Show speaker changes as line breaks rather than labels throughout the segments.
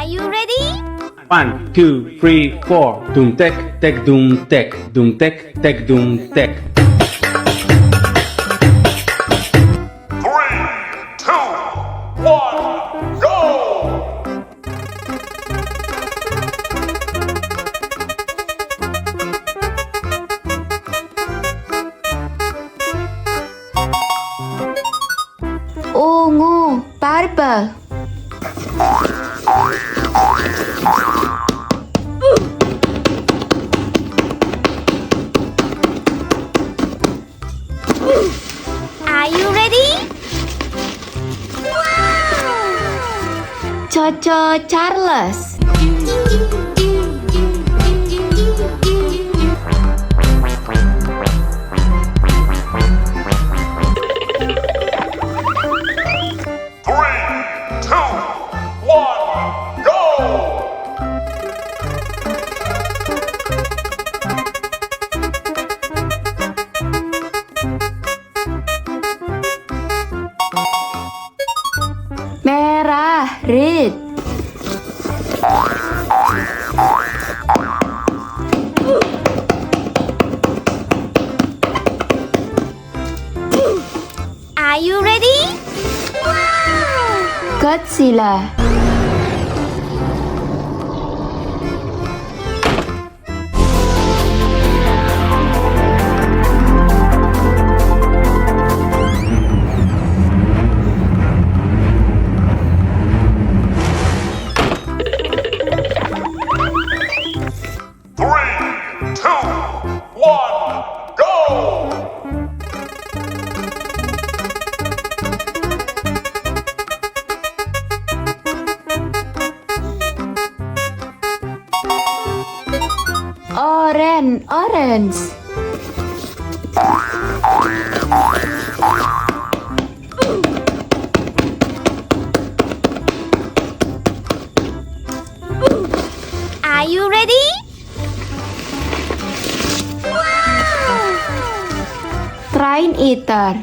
you ready?
1, 2, 3, 4. Doom tek, tek, doom tek, doom tek, tek, doom tek.
3, 2, 1, go!
Ungu, purple.
Are you ready?
Coco Charles. Merah, red.
Are you ready?
Godzilla. Orange.
Are you ready?
Train eater.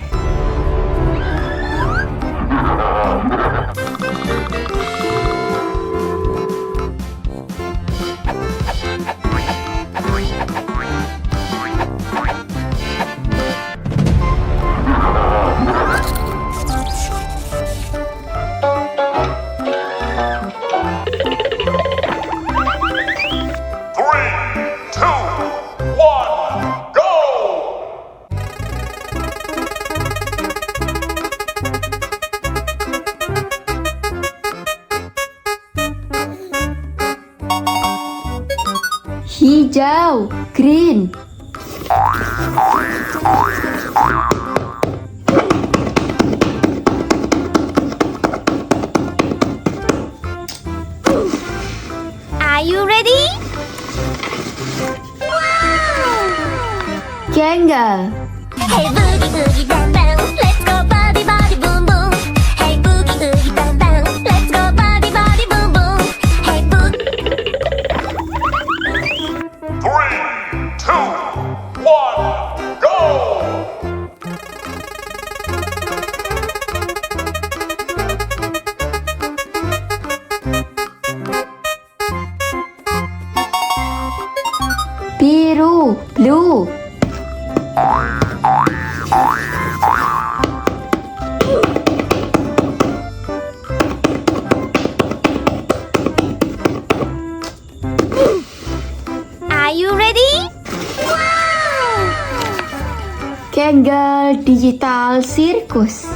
Hijau, green.
Are you ready?
Gangle.
Hey boogie boogie bang bang, let's go body body boom boom. Hey boogie boogie bang bang, let's go body body boom boom. Hey boogie.
3, 2, 1, go!
Biru, blue.
Are you ready?
Gangle digital circus.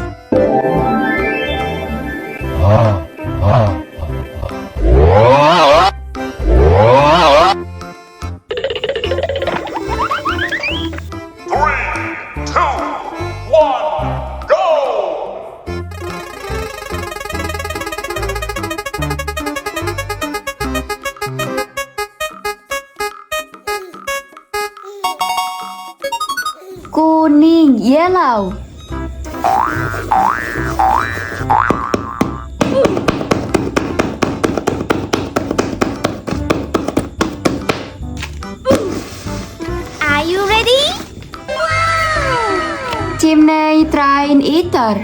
Kuning, yellow.
Are you ready?
Chimney train eater.